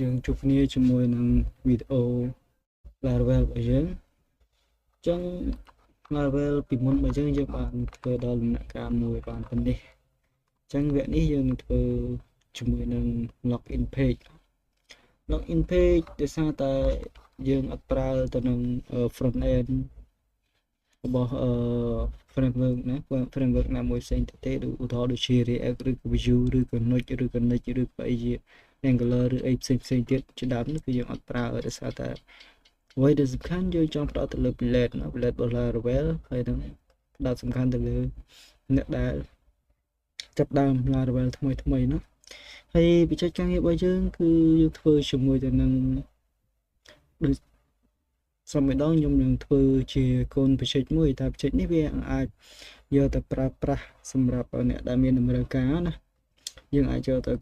យើងជួបគ្នាជាមួយនឹងវីដេអូ Laravel របស់យើងអញ្ចឹង Laravel ពីមុនរបស់យើងបានធ្វើដល់ដំណាក់កាលមួយបានប៉ុណ្នេះអញ្ចឹងវគ្គនេះយើងនឹងធ្វើជាមួយនឹង login page ដោយសារតែយើងអត់ប្រើទៅនឹង front end របស់framework ណា framework ណាមួយផ្សេងទេឧទាហរណ៍ដូចជា React ឬក៏ Vue ឬក៏ Node ឬក៏ Next ឬក៏អីជា Angular ឬអីផ្សេងទៀតជាដើមគឺយើងអត់ប្រើដោយសារតែអ្វីដែលសំខាន់យើងចង់ផ្ដោតទៅលើ palette ណា palette របស់ Laravel ហើយនឹងផ្ដោតសំខាន់ទៅលើអ្នកដែលចាប់ដើម Laravel ថ្មីណាហើយបច្ចេកការងាររបស់យើងគឺយើងធ្វើជាមួយទៅនឹងដូចសម្រាប់ម្ដងខ្ញុំនឹងធ្វើជាកូនបច្ចេកមួយតែបច្ចេកនេះវាអាចយកទៅប្រើប្រាស់សម្រាប់អ្នកដែលមានតម្រូវការណាយើងអាចយកទៅ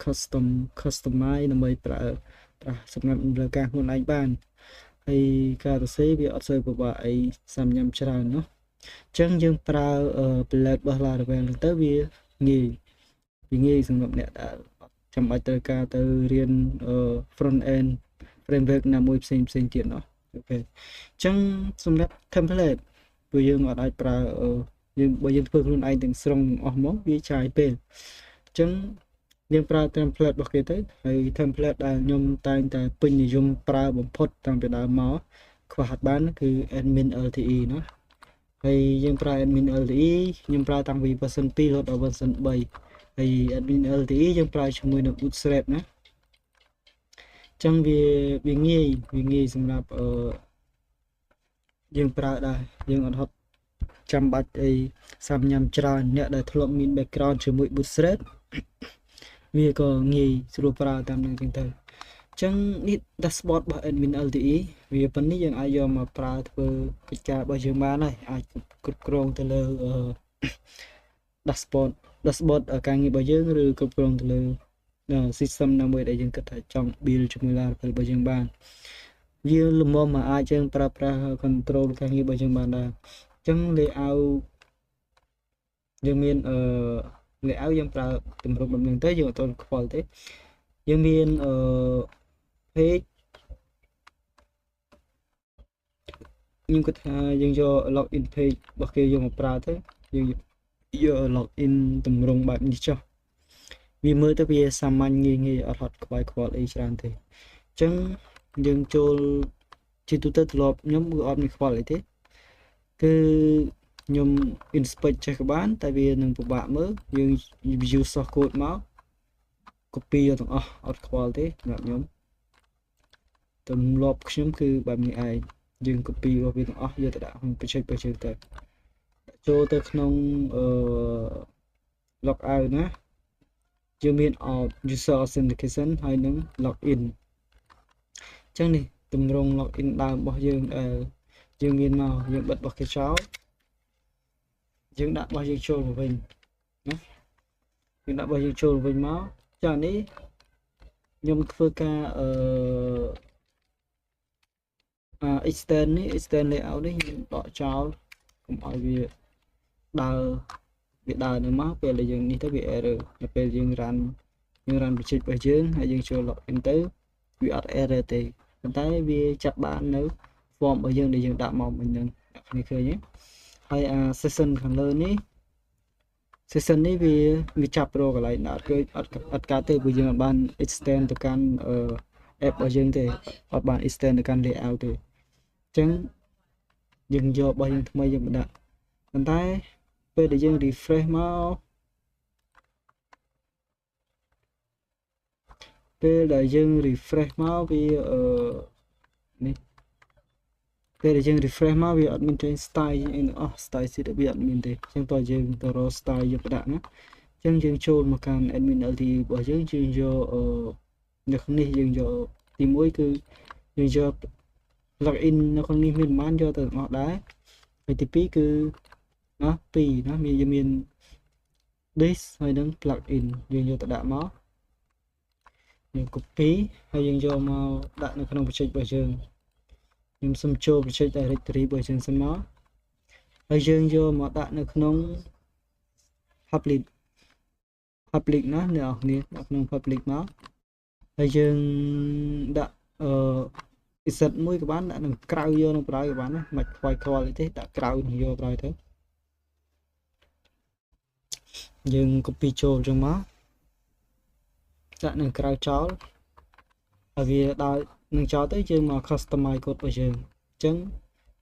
customize ដើម្បីប្រើប្រាស់សម្រាប់តម្រូវការខ្លួនឯងបានហើយការសរសេរវាអត់សូវពិបាកអីសាំញ៉ាំច្រើនเนาะអញ្ចឹងយើងប្រើ palette របស់ Laravel ទៅវាងាយសម្រាប់អ្នកដែលចាំបាច់ត្រូវការទៅរៀន front end framework ណាមួយផ្សេងទៀតเนาะអូខេអញ្ចឹងសម្រាប់ template ព្រោះយើងអត់អាចប្រើបើយើងធ្វើខ្លួនឯងទាំងស្រុងអស់មកវាចាយពេលអញ្ចឹងយើងប្រើ template របស់គេទៅហើយ template ដែលខ្ញុំតែងតែពេញនិយមប្រើបំផុតតាំងពីដើមមកខ្វះអត់បានគឺ admin LTE ណាហើយយើងប្រើ admin LTE ខ្ញុំប្រើតាំងពី version 2រហូតដល់ version 3ហើយ admin LTE យើងប្រើជាមួយនឹង Bootstrap ណាចឹងវាងាយសម្រាប់យើងប្រើដែរយើងអត់ហត់ចាំបាច់អីសាំញ៉ាំច្រើនអ្នកដែលធ្លាប់មាន background ជាមួយ Bootstrap វាក៏ងាយស្រួលប្រើតាមនឹងចឹងទៅអញ្ចឹងនេះ dashboard របស់ admin LTE វាប៉ុណ្នេះយើងអាចយកមកប្រើធ្វើកិច្ចការរបស់យើងបានហើយអាចគ្រប់គ្រងទៅលើ dashboard ការងាររបស់យើងឬគ្រប់គ្រងទៅលើsystem ណាមួយដែលយើងគិតថាចង់ build ជាមួយ Laravel របស់យើងបានវាលំមមកអាចយើងប្រើប្រាស់ control ការងាររបស់យើងបានដែរអញ្ចឹង layout យើងមានlayout យើងប្រើទម្រង់បែបហ្នឹងទៅយើងអត់ទាន់ខ្វល់ទេយើងមានpage ខ្ញុំគិតថាយើងយក login page របស់គេយកមកប្រើទៅយើងយក login ទម្រង់បែបនេះចុះវាមើលទៅវាសាមញ្ញងាយអត់ហត់ខ្វាយខ្វល់អីច្រើនទេអញ្ចឹងយើងចូលជាទូទៅធ្លាប់ខ្ញុំគឺអត់មានខ្វល់អីទេគឺខ្ញុំ inspect ចេះក៏បានតែវានឹងពិបាកមើលយើង view source code មក copy យកទាំងអស់អត់ខ្វល់ទេសម្រាប់ខ្ញុំទម្លាប់ខ្ញុំគឺបែបនេះឯងយើង copy របស់វាទាំងអស់យកទៅដាក់ក្នុងបច្ចេកទៅចូលទៅក្នុងlog out ណាយើងមាន user authentication ហើយនឹង login អញ្ចឹងនេះទម្រង់ login ដើមរបស់យើងយើងមានមកយើងបិទរបស់គេចោលយើងដាក់របស់យើងចូលមកវិញណាយើងដាក់របស់យើងចូលវិញមកចានេះខ្ញុំធ្វើការextend នេះ extend layout នេះខ្ញុំដកចោលកុំឲ្យវាដើរនៅមកពេលដែលយើងនេះទៅវា error នៅពេលយើង run បច្ចេករបស់យើងហើយយើងចូល login ទៅវាអត់ error ទេប៉ុន្តែវាចាប់បាននៅ form របស់យើងដែលយើងដាក់មកមិញហ្នឹងអ្នកគ្នាឃើញទេហើយ session ខាងលើនេះ session នេះវាចាប់រកកន្លែងអត់កើតទេព្រោះយើងអត់បាន extend ទៅកាន់ app របស់យើងទេអត់បាន extend ទៅកាន់ layout ទេអញ្ចឹងយើងយករបស់យើងថ្មីយើងមកដាក់ប៉ុន្តែពេលដែលយើង refresh មកពេលដែលយើង refresh មកវានេះពេលដែលយើង refresh មកវាអត់មានចេញ style អីអស់ style sheet វាអត់មានទេអញ្ចឹងតើយើងទៅរក style យកដាក់ណាអញ្ចឹងយើងចូលមកកាន់ admin LTE របស់យើងយកនៅក្នុងនេះយើងយកទី1គឺយើងយក login នៅក្នុងនេះមានប្រហែលយកទៅទាំងអស់ដែរហើយទី2គឺណា2ណាយើងមាន this ហើយនឹង plugin យើងយកទៅដាក់មកយើង copy ហើយយើងយកមកដាក់នៅក្នុងបច្ចេករបស់យើងខ្ញុំសុំចូលបច្ចេក directory របស់យើងសិនមកហើយយើងយកមកដាក់នៅក្នុង public ណាអ្នកនរគ្នាដាក់ក្នុង public មក ហើយយើងដាក់asset មួយក៏បានដាក់នឹងក្រៅយកនឹងក្រោយក៏បានណាមិនខ្វាយខ្វល់អីទេដាក់ក្រៅនឹងយកក្រោយទៅយើង copy ចូលចឹងមកដាក់នឹងក្រៅចោលហើយវាដល់នឹងចោលទៅយើងមក customize code របស់យើងអញ្ចឹង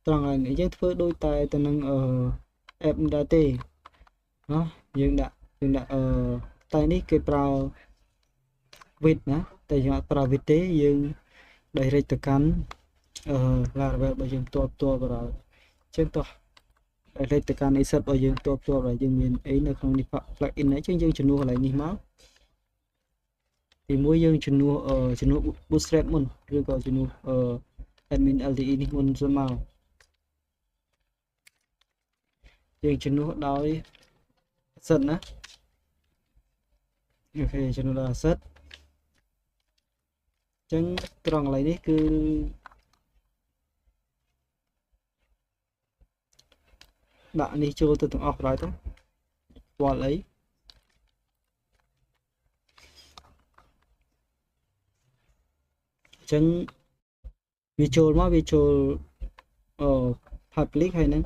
ត្រង់ហើយនេះយើងធ្វើដូចតែទៅនឹងapp មិនដែរទេណាយើងដាក់តែនេះគេប្រើ width ណាតែយើងអត់ប្រើ width ទេយើង direct ទៅកាន់Laravel របស់យើងផ្ទាល់ក៏ដោយអញ្ចឹងតោះ direct ទៅកាន់ asset របស់យើងផ្ទាល់ហើយយើងមានអីនៅក្នុងនេះ plugin អញ្ចឹងយើងជំនួសកន្លែងនេះមកទីមួយយើងជំនួស bootstrap មុនឬក៏ជំនួសadmin LTE នេះមុនសិនមកយើងជំនួសដោយ asset ណាអូខេជំនួសដោយ asset អញ្ចឹងត្រង់កន្លែងនេះគឺដាក់នេះចូលទៅទាំងអស់ក្រោយទៅខ្វល់អីអញ្ចឹងវាចូលមកវាចូលpublic ហើយនឹង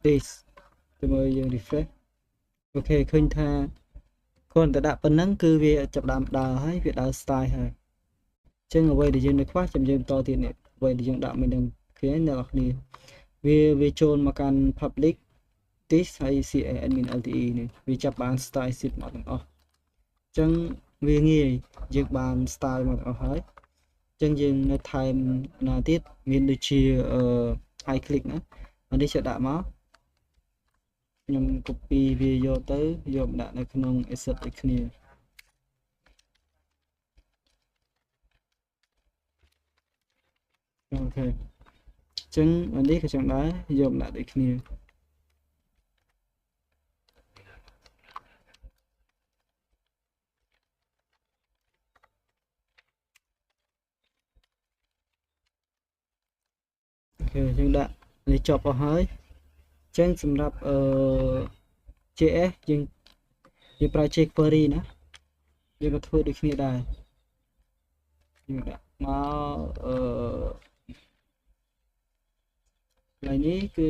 this ទៅមើលយើង refresh អូខេឃើញថាគ្រាន់តែដាក់ប៉ុណ្ណឹងគឺវាចាប់ដើមដើរហើយវាដើរ style ហើយអញ្ចឹងអ្វីដែលយើងនៅខ្វះចាំយើងបន្តទៀតនេះអ្វីដែលយើងដាក់មិនដឹងគ្នាអ្នកនរគ្នាវាចូលមកកាន់ public this ហើយ CA admin LTE នេះវាចាប់បាន style sheet មកទាំងអស់អញ្ចឹងវាងាយយើងបាន style មកទាំងអស់ហើយអញ្ចឹងយើងនៅថែមណាទៀតមានដូចជាhigh click ណាអានេះจะដាក់មកខ្ញុំ copy វាយកទៅយកដាក់នៅក្នុង asset ដូចគ្នាអូខេអញ្ចឹងអានេះក៏ចឹងដែរយកដាក់ដូចគ្នាអូខេយើងដាក់នេះចប់អស់ហើយអញ្ចឹងសម្រាប់JS យើងប្រើ jQuery ណាយើងក៏ធ្វើដូចគ្នាដែរយើងដាក់មកកន្លែងនេះគឺ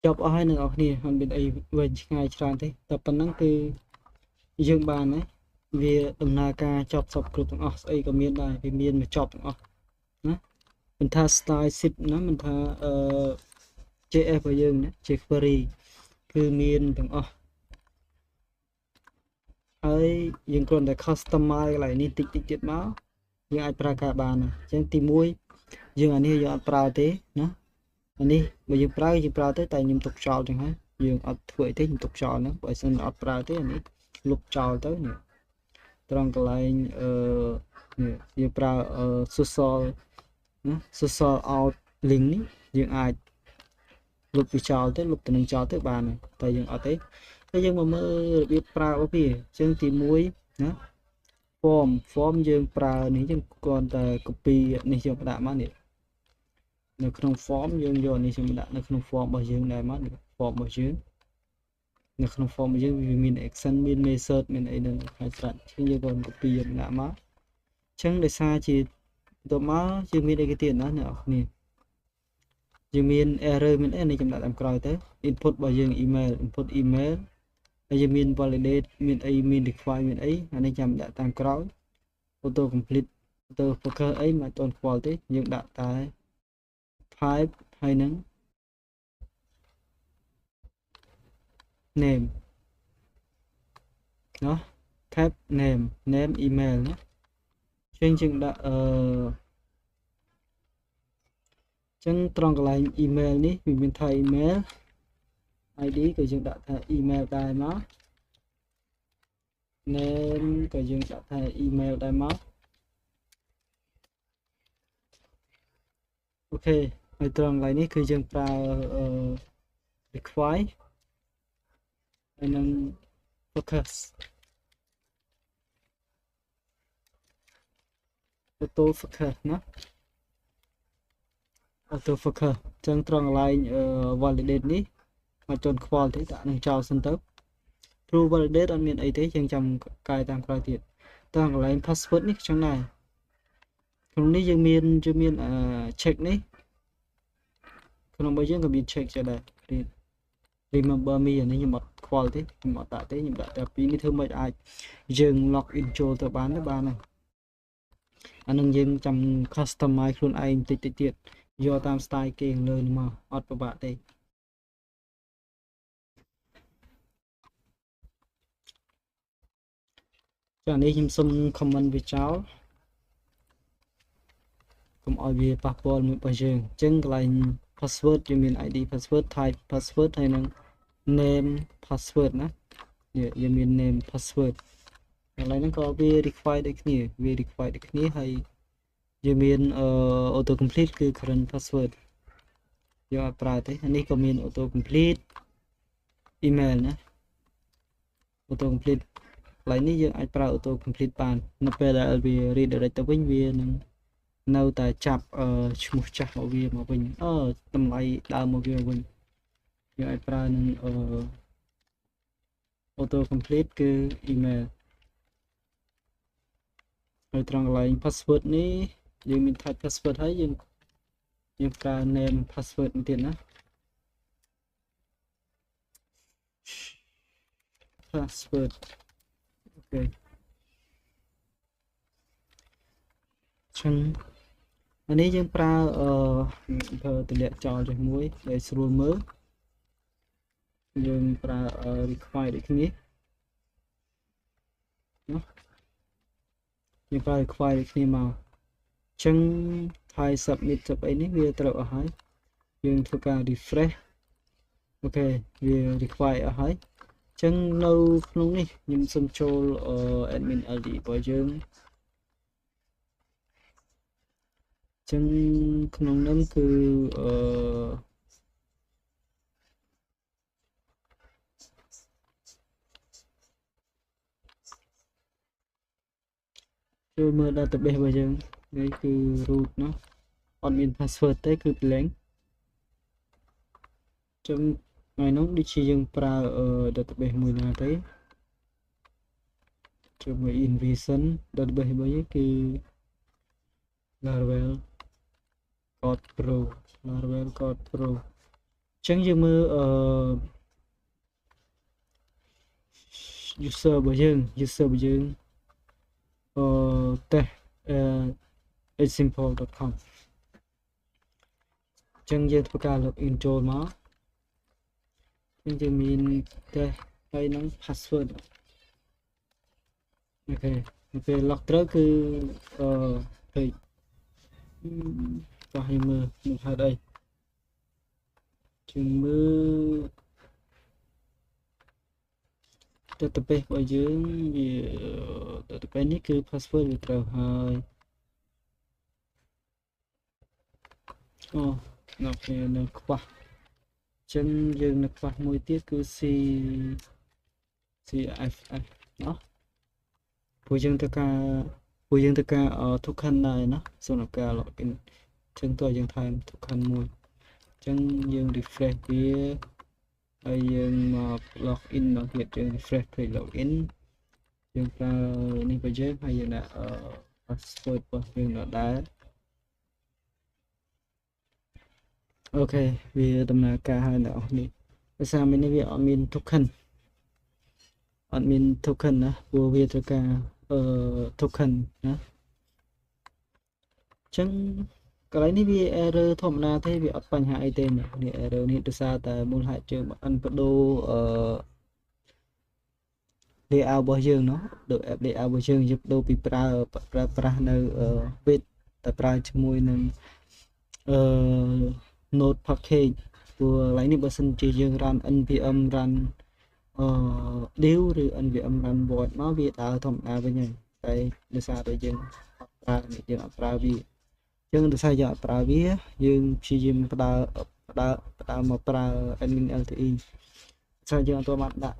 ចប់អស់ហើយអ្នកនរគ្នាមិនមានអីវិញឆ្ងាយច្រើនទេតែប៉ុណ្ណឹងគឺយើងបានណាវាដំណើរការចប់សពគ្រប់ទាំងអស់ស្អីក៏មានដែរវាមានមកចប់ទាំងអស់ណាមិនថា style sheet ណាមិនថាJS របស់យើងណា jQuery គឺមានទាំងអស់ហើយយើងគ្រាន់តែ customize កន្លែងនេះតិចទៀតមកយើងអាចប្រើការបានអញ្ចឹងទី1យើងអានេះយើងអត់ប្រើទេណាអានេះបើយើងប្រើទៅតែខ្ញុំទុកចោលចឹងហើយយើងអត់ធ្វើអីទេខ្ញុំទុកចោលហ្នឹងបើមិនអត់ប្រើទេអានេះលុបចោលទៅនេះត្រង់កន្លែងនេះយើងប្រើ social ណា social out link នេះយើងអាចលុបវាចោលទៅលុបទៅនឹងចោលទៅបានតែយើងអត់ទេតែយើងមកមើលរបៀបប្រើរបស់វាអញ្ចឹងទី1ណា form យើងប្រើនេះយើងគ្រាន់តែ copy នេះយកដាក់មកនេះនៅក្នុង form យើងយកនេះខ្ញុំដាក់នៅក្នុង form របស់យើងដែរមក form របស់យើងនៅក្នុង form របស់យើងវាមាន action មាន method មានអីនឹងហើយច្រើនអញ្ចឹងយើងក៏ copy យកដាក់មកអញ្ចឹងដោយសារជាទៅមកយើងមានអីគេទៀតណាអ្នកនរគ្នាយើងមាន error មានអីនេះខ្ញុំដាក់តាមក្រោយទៅ input របស់យើង email input email ហើយយើងមាន validate មានអីមាន require មានអីអានេះចាំដាក់តាមក្រោយ auto complete auto focus អីមិនអត់ខ្វល់ទេយើងដាក់តែ pipe ហើយនឹង name เนาะ type name email ណាយើងដាក់ចឹងត្រង់កន្លែង email នេះវាមានថា email ID ក៏យើងដាក់ថា email ដែរមក name ក៏យើងដាក់ថា email ដែរមកអូខេហើយត្រង់កន្លែងនេះគឺយើងប្រើrequire ហើយនឹង focus auto focus ណា auto focus ចឹងត្រង់កន្លែងvalidate នេះមកចុនខ្វល់ទេដាក់នឹងចោលសិនទៅ true validate អត់មានអីទេយើងចាំកាយតាមក្រោយទៀតត្រង់កន្លែង password នេះចឹងដែរក្នុងនេះយើងមានcheck នេះក្នុងរបស់យើងក៏មាន check ចេះដែរ remember me អានេះខ្ញុំអត់ខ្វល់ទេខ្ញុំអត់ដាក់ទេខ្ញុំដាក់តែពីរនេះធ្វើមិនអាចយើង log in ចូលទៅបានទេបានហើយអានឹងយើងចាំ customize ខ្លួនឯងតិចទៀតយកតាម style គេលើនេះមកអត់ពិបាកទេចានេះខ្ញុំសុំ comment វាចោលកុំឲ្យវាប៉ះពាល់មួយរបស់យើងអញ្ចឹងកន្លែង password យើងមាន ID password type password ហើយនឹង name password ណាយើងមាន name password កន្លែងហ្នឹងក៏វា require ដូចគ្នាវា require ដូចគ្នាហើយយើងមានauto complete គឺ current password យើងអត់ប្រើទេនេះក៏មាន auto complete email ណា auto complete កន្លែងនេះយើងអាចប្រើ auto complete បាននៅពេលដែលវា redirect ទៅវិញវានឹងនៅតែចាប់ឈ្មោះចាស់របស់វាមកវិញតម្លៃដើមមកវាវិញយើងអាចប្រើនឹងauto complete គឺ email ហើយត្រង់កន្លែង password នេះយើងមាន type password ហើយយើងប្រើ name password នេះទៀតណា password អូខេចឹងអានេះយើងប្រើទម្លាក់ចោលចេះមួយដែលស្រួលមើលយើងប្រើ require ដូចគ្នាណាយើងប្រើ require ដូចគ្នាមកចឹងហើយ submit ទៅអីនេះវាត្រូវអស់ហើយយើងធ្វើការ refresh អូខេវា require អស់ហើយចឹងនៅក្នុងនេះខ្ញុំសូមចូល admin LD របស់យើងចឹងក្នុងនោះគឺចូលមើល database របស់យើងនេះគឺ root ណាអត់មាន password ទេគឺ blank ចឹងថ្ងៃនោះដូចជាយើងប្រើ database មួយណាទេជួយមើល invision database របស់យើងគឺ Laravel Code Pro Laravel Code Pro ចឹងយើងមើលuser របស់យើងtest example.com ចឹងយើងធ្វើការ login ចូលមកយើងមាន test ហើយនឹង password អូខេពេល log ត្រូវគឺពេកចោះឲ្យមើលនឹងហេតុអីយើងមើល database របស់យើងវា database នេះគឺ password វាត្រូវហើយនៅពេលនៅខ្វះចឹងយើងនៅខ្វះមួយទៀតគឺ CFF ណោះពួកយើងទៅការ token ដែរណាសម្រាប់ការ login ចឹងតើយើងថែម token មួយចឹងយើង refresh វាហើយយើងមក login មកទៀតយើង refresh page login យើងប្រើនេះរបស់យើងហើយយើងដាក់ password របស់យើងនៅដែរអូខេវាដំណើរការហើយអ្នកនរនេះភាសាមីនេះវាអត់មាន token ណាព្រោះវាត្រូវការtoken ណាចឹងកន្លែងនេះវា error ធម្មតាទេវាអត់បញ្ហាអីទេនេះ error នេះដោយសារតែមូលហេតុយើងបានបដូរlayout របស់យើងเนาะដូច app layout របស់យើងបដូរពីប្រើប្រាស់នៅ width តែប្រើជាមួយនឹងnode package ព្រោះកន្លែងនេះបើសិនជាយើង run npm run deal ឬ NVM run void មកវាដើរធម្មតាវិញហើយតែដោយសារតែយើងអត់ប្រើនេះយើងអត់ប្រើវាអញ្ចឹងដោយសារយើងអត់ប្រើវាយើងព្យាយាមផ្ដើមមកប្រើ admin LTE ថាយើងអត់ទាន់បានដាក់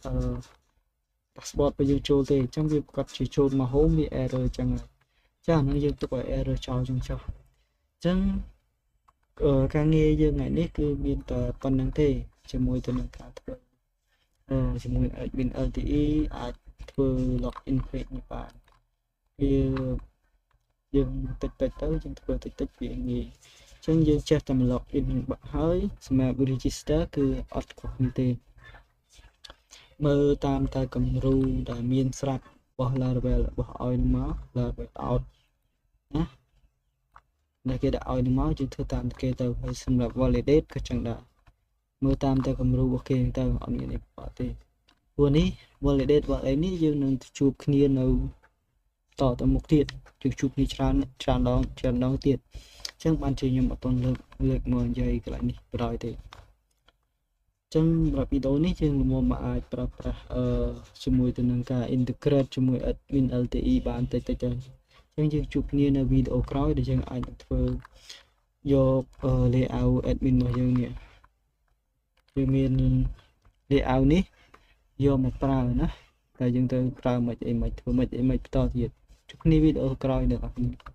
dashboard របស់យើងចូលទេអញ្ចឹងវាប្រកាសជាចូលមក home វា error អញ្ចឹងហើយចាអាហ្នឹងយើងទុកឲ្យ error ចោលអញ្ចឹងចុះអញ្ចឹងការងារយើងថ្ងៃនេះគឺមានតែប៉ុណ្្នឹងទេជាមួយទៅនឹងការធ្វើជាមួយ admin LTE អាចធ្វើ login page នេះបានវាយើងតិចទៅយើងធ្វើតិចវាងាយអញ្ចឹងយើងចេះតែ login បាក់ហើយសម្រាប់ register គឺអត់ខុសនេះទេមើលតាមតែគំរូដែលមានស្រាប់របស់ Laravel របស់ឲ្យមក Laravel out ណាដែលគេដាក់ឲ្យមកយើងធ្វើតាមគេទៅហើយសម្រាប់ validate ក៏ចឹងដែរមើលតាមតែគំរូរបស់គេទៅអត់មានអីបាក់ទេព្រោះនេះ validate របស់អីនេះយើងនឹងជួបគ្នានៅតទៅមុខទៀតយើងជួបគ្នាច្រើនដងទៀតអញ្ចឹងបានជាខ្ញុំអត់ទាន់លើកមកនិយាយកន្លែងនេះបណ្ដោយទេចឹងសម្រាប់វីដេអូនេះយើងមកអាចប្រើប្រាស់ជាមួយទៅនឹងការ integrate ជាមួយ admin LTE បានតិចទៅអញ្ចឹងយើងជួបគ្នានៅវីដេអូក្រោយដែលយើងអាចធ្វើយក layout admin របស់យើងនេះយើងមាន layout នេះយកមកប្រើណាតែយើងត្រូវប្រើមិនអីមិនធ្វើមិនអីមិនបន្តទៀតជួបគ្នាវីដេអូក្រោយអ្នកនរ